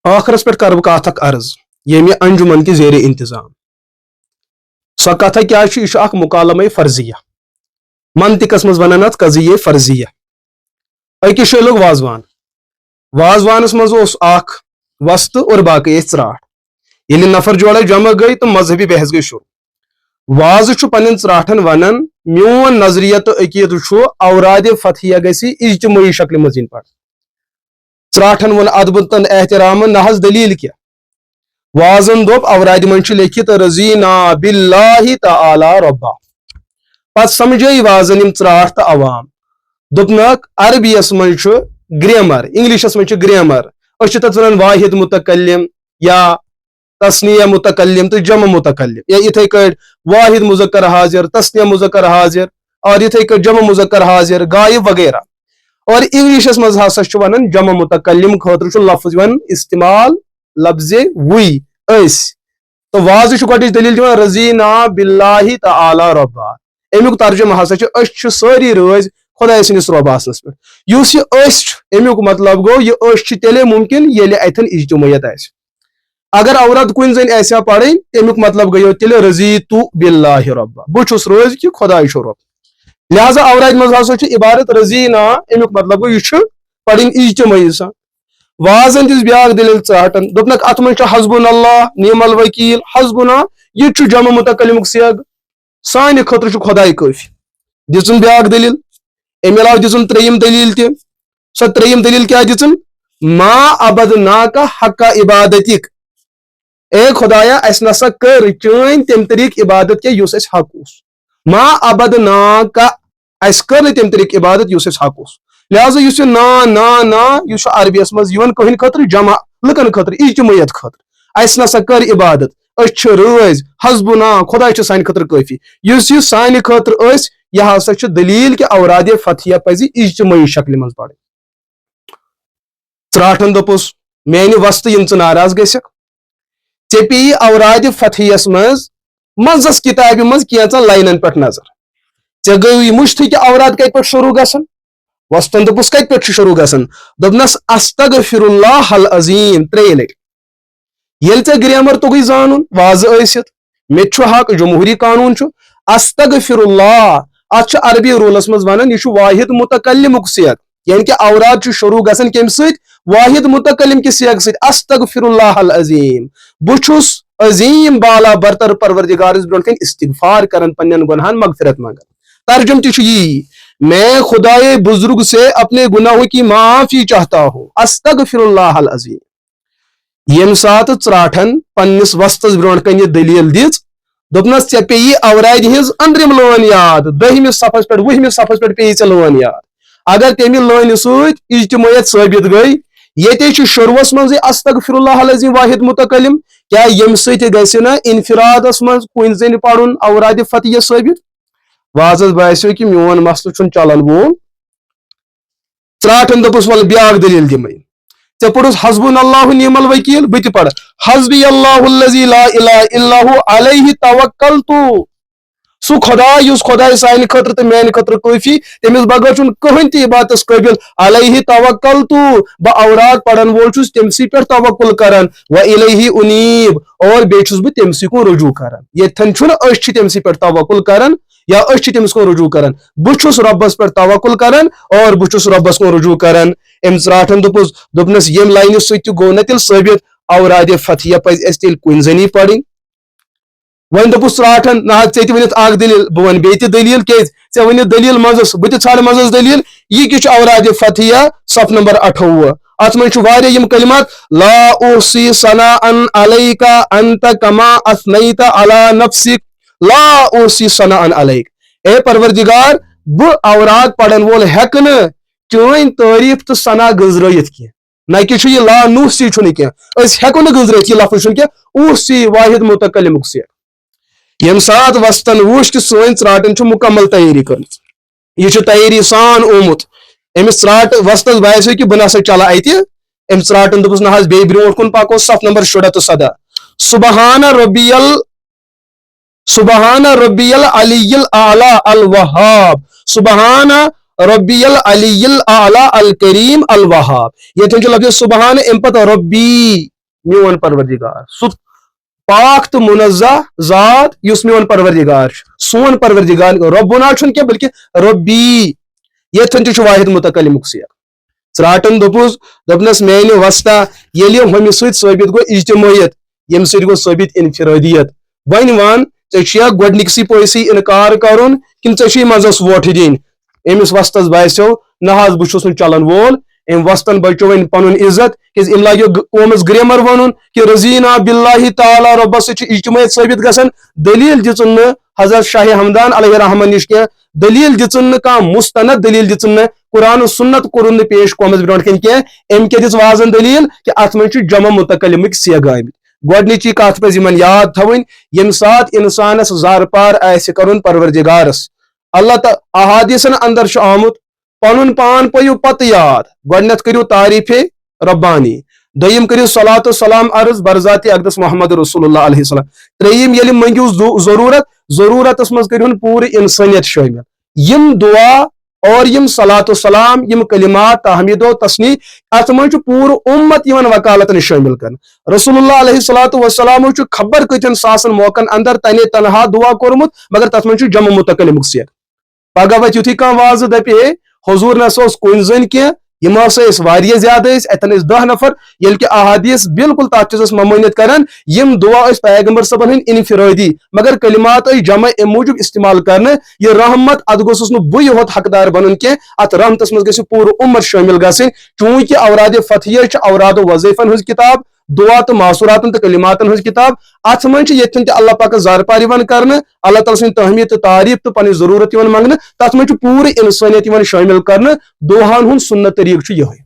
آخرس پہ کر بہ کت عرض یمہ انجمن کہ زیر انتظام سو کتھ کیا یہ مکالمہ فرضیہ منطقس مز ونان ات قضیہ فرضیہ اکس جائے لوگ وازوان وازوانس مز اخ وستہ اور باقی ژراٹ یل نفر جوڑے جمع گئی تو مذہبی بحث گئی شروع واز پن ژراٹن ونان میون نظریہ تو عقید اوراد فتحیہ گژھِ اجتماعی شکل مز ین پڑھ ژراٹن ون ادبتن احترام نہ دلیل کیا وازن دوپ اوراد من لیکھت رضینا باللہ تعالی ربا پت سمجھے وازن یم ژراٹ تو عوام دوپنک عربیس من گریمر انگلشس من گریمر اس تک ونان واحد متکلم یا تسنیہ متکلم تو جمع متکلم یا اتھے کٹ واحد مذکر حاضر تسنیہ مذکر حاضر اور اتھے کٹ جمع مذکر حاضر غائب وغیرہ اور انگلشس مز ہسا ونان جمع متکلم خاطر لفظ ون استعمال لفظ وی اس تو واضح گۄڈنِچ دلیل دِوان رضینا باللہ تعالی ربا امیک ترجمہ ہسا ساری رٲضۍ خداے سٕنٛدِس رۄب آسنس پٮ۪ٹھ یُس یہِ أسۍ امیک مطلب گوٚو یہِ أسۍ تیٚلے ممکن ییٚلہِ اتھن اجتماعیت آسہِ اگر عورت کُنہِ زٔنۍ آسہِ ہا پرٕنۍ تمیُک مطلب گٔیو تیٚلہِ رضیتُ باللہ ربا بہٕ چھُس رٲضۍ کہِ خۄداے چھُ رۄب لہذا اوراد منٛز ہسا چھِ عبارت رضینا امیک مطلب گوٚو یہِ چھُ پرٕنۍ اجتماعی سان وازن دِژ بیاکھ دلیل ژراٹن دوپنکھ اتھ منٛز چھُ حسبنا اللہ نعم الوکیل حسبنا یہِ چھُ جمع متکلمُک سیگ سانہِ خٲطرٕ چھُ خۄداے کٲفی دِژٕن بیاکھ دلیل امہِ علاوٕ دِژٕن ترٛیٚیِم دلیل تہِ سۄ ترٛیٚیِم دلیل کیاہ دِژٕن ما عبدناکا حق عبادتک اے خدایا اس نسا کر چٲنۍ تمہِ طریٖقہٕ عبادت کینٛہہ یُس اسہِ حق اوس ما عبدناکا اس کر نہٕ تمہِ طریٖقہٕ عبادت یُس اسہِ حق اوس لہذا یُس یہِ نا یہِ چھُ عربیس منٛز یِوان کٕہٕنۍ خٲطرٕ جمع لُکن خٲطرٕ اجتماعیت خٲطرٕ اسہِ نسا کر عبادت أسۍ چھِ رٲضۍ حسبنا خۄداے چھُ سانہِ خٲطرٕ کٲفی یُس یہِ سانہِ خٲطرٕ ٲسۍ یہِ ہسا چھُ دلیل کہِ اوراد فتحیہ پزِ اجتماعی شکلہِ منٛز پرٕنۍ ژراٹھن دوٚپُس میانہِ وستہٕ یِم ژٕ ناراض گژھکھ ژےٚ پیٚیہِ اوراد فتحیس منٛز منٛزس کتابہِ منٛز کینٛژن لاینن پٮ۪ٹھ نظر ژےٚ گٔیی مٔشتھٕے کہِ اوراد کتہِ پٮ۪ٹھ شروٗع گژھان وستن دوٚپُس کتہِ پٮ۪ٹھ چھُ شروٗع گژھان دوٚپنس استغفر اللہ العظیٖم 3 لٹہِ ییٚلہِ ژےٚ گریمر توٚگُے زانُن واضح ٲسِتھ مےٚ تہِ چھُ حق جمہوٗری قانوٗن چھُ استغفر اللہ اتھ چھُ عربی روٗلس منٛز ونان یہِ چھُ واحد متکلمُک سیگ یعنی کہ اوراد چھُ شروٗع گژھان کمہِ سۭتۍ واحد متکلم کہِ سیگہٕ سۭتۍ استغفر اللہ العظیٖم بہٕ چھُس عظیٖم بالا برتر پروردگارس برونٛٹھ کنۍ استغفار کران پننٮ۪ن گۄنہن مغفرت منگان ترجم تہِ چھُ یی میں خدائے بزرگ سے اپنے گناہوں کی معافی چاہتا ہوں استغفر اللہ العظیم یم سات ژراٹھن پننس وستس برونٛٹھ کنۍ یہِ دلیل دِژ دوٚپنس ژےٚ پیٚیی اورادِ ہٕنٛز أنٛدرِم لٲن یاد 10مِس صفحس پٮ۪ٹھ 20مِس صفحس پٮ۪ٹھ پیٚیی ژےٚ لٲن یاد اگر تمہِ لٲنہِ سۭتۍ اجتماعیت ثٲبت گٔے ییٚتے چھُ شروٗعس منٛزٕے استغفر اللہ العظیٖم واحد متکلم کیٛاہ ییٚمہِ سۭتۍ گژھِ نہٕ انفرادس منٛز کُنہِ زٔنۍ پرُن اورادِ فتحیہ ثٲبت وازس باسیو کہ میون مسلہٕ چھُنہٕ چلان وول ژراٹھن دوٚپُس ول بیاکھ دلیل دِمے ژےٚ پوٚرُس حسبنا اللہ نعم الوکیل بہٕ تہِ پرٕ حسبی اللہ الذی لا الہ الا هو علیہ توکلت سُہ خۄداے یُس خۄداے سانہِ خٲطرٕ تہٕ میانہِ خٲطرٕ کٲفی تٔمِس بغٲر چھُنہٕ کٕہٕنۍ تہِ عبادتس قٲبِل علیہ توکلت بہٕ اوراد پرن وول چھُس تٔمسٕے پٮ۪ٹھ توکل کران و الیہ انیب اور بیٚیہِ چھُس بہٕ تٔمسٕے کُن رجوع کران ییٚتھن چھُنہٕ أسۍ چھِ تٔمسٕے پٮ۪ٹھ توکل کران یا أسۍ چھِ تٔمِس کُن رجوع کران بہٕ چھُس رۄبس پٮ۪ٹھ توکل کران اور بہٕ چھُس رۄبس کُن رجوع کران أمۍ ژراٹھن دوٚپُس دوٚپنس ییٚمہِ لاینہِ سۭتۍ تہِ گوٚو نہ تیٚلہِ ثٲبت اوراد فتحیہ پزِ اسہِ تیٚلہِ کُنہِ زٔنی پرٕنۍ وۄنۍ دوٚپُس ژراٹھن نہ حظ ژےٚ تہِ ؤنِتھ اکھ دلیل بہٕ وَنہٕ بیٚیہِ تہِ دلیل کیازِ ژےٚ ؤنِتھ دلیل منٛزس بہٕ تہِ ژھانڈٕ منٛزس دلیل یہِ کہِ چھُ اوراد فتحیہ صف نمبر 28 اتھ منٛز چھُ واریاہ یِم کلمات لا احصی ثناء علیک انت کما اثنیت علی نفسک لا احصی ثناء علیک اے پروردگار بہٕ اوراد پرن وول ہیٚکہٕ نہٕ چٲنۍ تعریٖف تہٕ ثنا گنٛزرٲیِتھ کینٛہہ نہ کہِ چھُ یہِ لا نوحصی چھُنہٕ کینٛہہ أسۍ ہیٚکو نہٕ گنٛزرٲیِتھ یہِ لفظ چھُنہٕ کینٛہہ اوحصی واحد متکلمُک سیگ ییٚمہِ ساتہٕ وستن وُچھ کہِ سٲنۍ ژراٹن چھُ مُکمل تیٲری کٔرمٕژ یہِ چھُ تیٲری سان آمُت أمِس ژراٹ وستس باسیو کہِ بہٕ نسا چلہٕ اَتہِ أمۍ ژراٹن دوٚپُس نہ حظ بیٚیہِ برونٛٹھ کُن پکو صف نمبر 17 سبحان ربی العلی الاعلی الوہاب سبحان ربی العلی الاعلی الکریم الوہاب یہ لفظ سبحان ام پتہ ربی میون پروردگار سہ پاک تو منزہ ذات یس میون پروردگار سون پروردگار ربنا چھن کی بلکہ ربی یہ واحد متکلمک سیغ ژراٹن دپنس میانہ وسطہ ییٚلہِ ہُمہِ سۭتۍ ثٲبت گوٚو اجتماعیت ییٚمہِ سۭتۍ گوٚو ثٲبت انفرادیت وۄنۍ ون ژےٚ چھُیا گۄڈنِکسٕے پٲسٕے انکار کرُن کِنہٕ ژےٚ چھُے منٛزس ووٹھ دِنۍ أمِس وستس باسیو نہ حظ بہٕ چھُس نہٕ چلان وول أمۍ وستن بچو وۄنۍ پنُن عزت کیازِ أمۍ لاگیو قومس گریمر ونُن کہ رضینا باللہ تعالیٰ رۄبس سۭتۍ چھِ اجتماعیت ثٲبت گژھان دلیل دِژٕن نہٕ حضرت شاہ ہمدان علیہ رحمن نش کینٛہہ دلیل دِژٕن نہٕ کانٛہہ مستند دلیل دِژٕن نہٕ قرآن و سنت کوٚرُن نہٕ پیش قومس برونٛٹھ کَنۍ کینٛہہ أمۍ کیٛاہ دِژ وازن دلیل کہ اتھ منٛز چھُ جمع متکلمٕکۍ سیغ آمٕتۍ گۄڈنِچی کتھ پزِ یِمن یاد تھاوٕنۍ ییٚمہِ ساتہٕ انسانس زار پار آسہِ کرُن پروردگارس اللہ تعالیٰ احادیثن اندر چھُ آمُت پنُن پان پٔیِو پتہٕ یاد گۄڈنیتھ کٔرِو تعریف ربانی دوٚیِم کٔرِو صلات و سلام عرض برذات اقدس محمد رسول اللہ علیہ السلام ترٛیٚیِم ییٚلہِ منٛگِو ضروٗرتس منٛز کٔرۍہُن پوٗرٕ انسٲنیت شٲمِل یِم دعا اور یم صلات و سلام یم کلمات تحمید و تصنیح ات من پور امت یوان وکالتن شامل کر رسول اللہ علیہ الصلوۃ والسلام خبر کتن ساسن موقعن اندر تنے تنہا دعا کورمت مگر تت من جمع متکلمک سیغ پگہ وت یتھی کان واز دپہ ہے حضور نسا کن زن کی یم واریاہ زیادہ اتن 10 نفر یل کہ احادیث بالکل تات چیزس ممانت کران یم دعا پیغمبر صبن ہند انفرادی مگر کلمات جمع ام موجود استعمال کرنے یہ رحمت ات گوسس بے ہوت حقدار بنن کی ات رحمتس مز گژھِ پور امت شامل گژھن چونکہ اوراد فتحیہ اوراد و وظیفن ہز کتاب دعا تو معصوراتن تو کلماتن ہز کتاب ات من یتن تہ اللہ پاک زار پار کرنے اللہ تعالی سن تحمید تو تعریف تو پنی ضرورت منگنے تت من پور انسانیت شامل کرنے دعاہن ہند سنت طریقہ یہ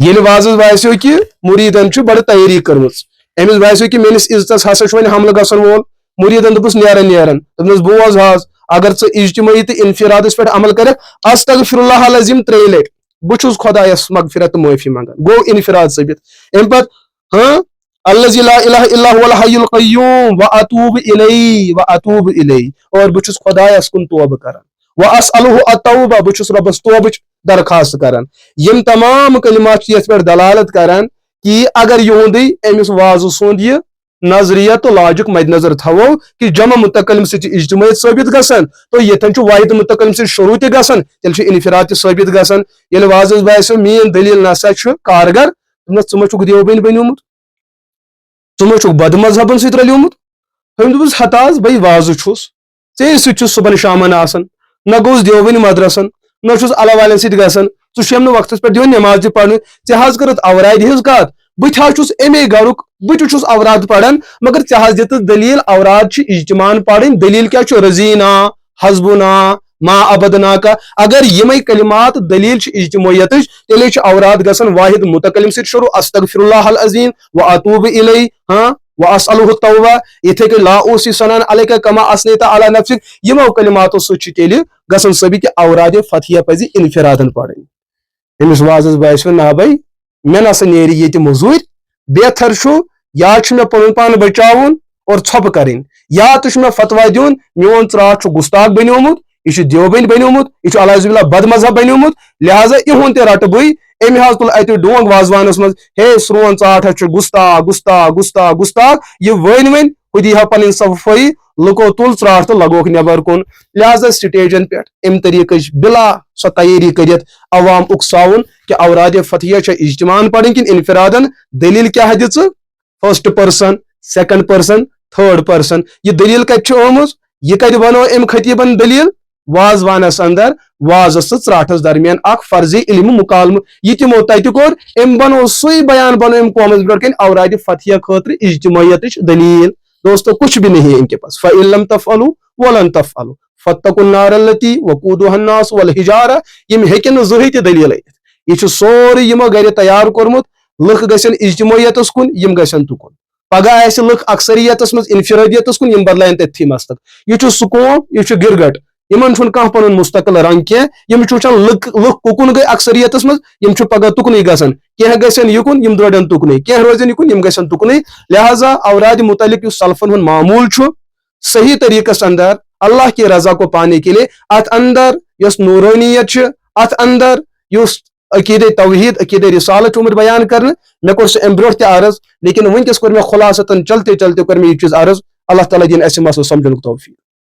یل وازس باسیو کہ مریدن بڑ تیاری کرمز امس باسیو کہ میس عزتس ہسا ون حملہ گھن وول مریدن دپس نیرن دپس بوز حظ اگر ژٕ اجتماعی تو انفرادس پہ عمل کر استغفر اللہ العظیم 3 لٹ بہت خدایس مغفرت معافی منگان گو انفراد ثبت ام پتہ الذی لا الہ الا هو الحی القیوم واتوب الیہ اور بہت خدایس کن توبہ کران واسألہ التوبہ بہت ربس توبچ درخواست کران یم تمام کلمات یت پہ دلالت کران کہ اگر یہندی امس واضح سند یہ نظریہ تو لاجک مد نظر تھو کہ جمع متکلم سی اجتماعیت ثابت گژھان تو یتن واحد متکلم سی شروع تہ گژھان تیل انفراد تہ ثابت گژھان یل واضح باسیو مین دلیل نسا کارگر ژٕ ما چھُکھ دیوبین بنیومت ژٕ ما چھُکھ بد مذہبن سۭتۍ رلیومت تٔمۍ دوٚپُس ہتا حظ بھائی واضح چھُس ژے سۭتۍ چھُس صبحن شامن آسان نہ گوس دیوبین مدرسن نہ چھُس اللہ والٮ۪ن سۭتۍ گژھان ژٕ چھُیم نہٕ وقتس پٮ۪ٹھ دِوان نٮ۪ماز تہِ پرنہٕ ژےٚ حظ کٔرٕتھ اورادِ ہٕنٛز کتھ بہٕ تہِ حظ چھُس امی گرُک بہٕ تہِ چھُس اوراد پران مگر ژےٚ حظ دِژٕتھ دلیل اوراد چھِ اجتمان پرٕنۍ دلیل کیٛاہ چھُ رضینا حسبنا ما عبدنا کا اگر یمے کلمات دلیل چھ اجتماعیتچ تیلے چھ اوراد گژھن واحد متکلم سۭتۍ شروع استغفر اللہ العظیم واتوب الیہ واسألہ التوبہ یتھے کہ لا اوصی ثناء علیک کما اثنیت علی نفسک یمو کلماتو سۭتۍ تیلہِ گژھن ثٲبت کہ اوراد فتحیہ پزِ انفرادن پرٕنۍ أمس وازس باسیو نا بھائی مےٚ نسا نیرِ ییٚتہِ موٚزوٗرۍ بہتر چھُ یا چھُ مےٚ پنُن پان بچاوُن اور ژھۄپہٕ کرٕنۍ یا تہِ چھُ مےٚ فتوا دیُن میون ژرٛاٹھ چھُ گُستاخ بنیومُت یہ چھُ دیوبند بنیومُت یہ چھُ الحمد للہ بد مذہب بنیومُت لہذا یہُنٛد تہِ رٹہٕ بٕے أمۍ حظ تُل اتہِ ڈونٛگ وازوانس منٛز ہے سون ژاٹھ حظ چھُ گُستاخ گُستاخ گُستاخ گُستاخ یہ ؤنۍ وۄنۍ ہُہ دی ہا پنٕنۍ صفٲیی لُکو تُل ژرٛاٹھ تہٕ لگوکھ نٮ۪بر کُن لہذا سٹیجن پٮ۪ٹھ امہِ طریٖقٕچ بلا سۄ تیٲری کٔرِتھ عوام اُکساوُن کہ اوراد فتحیہ چھا اجتمان پرٕنۍ کِنہٕ انفرادن دلیل کیٛاہ دِژٕ first person second person third person یہ دلیل کتہِ چھِ آمٕژ یہ کتہِ بنو امہِ خطیبن دلیل وازوانس اندر وازس تہٕ ژرٛاٹھس درمیان اکھ فرضی علم مکالمہٕ یہ تمو تتہِ کوٚر امہِ بنو سُے بیان بنو امہِ قومس برونٛٹھ کَنۍ اوراد فتحیہ خٲطرٕ اجتماعیتٕچ دلیل دوستو کچھ بھی نہیں ہے ان کے پاس فَإِن لَمْ تَفْعَلُوا وَلَن تَفْعَلُوا فَاتَّقُوا النَّارَ الَّتِي وَقُودُهَا النَّاسُ وَالْحِجَارَةُ یم ہیٚکن نہٕ زٕہٕنۍ تہِ دلیل أنِتھ یہ چھُ سورُے یمو گرِ تیار کوٚرمُت لُکھ گژھن اجتماعیتس کُن یم گژھن تُکُن پگہہ آسہِ لُکھ اکثریتس منٛز انفرادیتس کُن یم بدلایَن تٔتھی مستق یہ چھُ سُہ قوم یہ چھُ گرگٹ یمن چھُنہٕ کانٛہہ پنُن مستقل رنگ کینٛہہ یم چھِ وٕچھان لُکھ کُکُن گٔے اکثریتس منٛز یم چھِ پگہہ تُکنُے گژھان کینٛہہ گژھن یِکُن یم درٛوڈن تُکنُے کینٛہہ روزن یِکُن یم گژھن تُکنُے لہذا اوراد متعلق یُس سلفن ہُنٛد معموٗل چھُ صحیح طریقس اندر اللہ کی رضا کو پانے کے لیے ات اندر یس نورانیت ات اندر یس عقید توحید عقید رسالت عمر بیان کرنے میں کور ام برو تہ عرض لیکن ونکس کور میں خلاصتاً چلتے چلتے کور میں یہ چیز عرض اللہ تعالیٰ دین اسہ مسئلہ سمجھن توفیق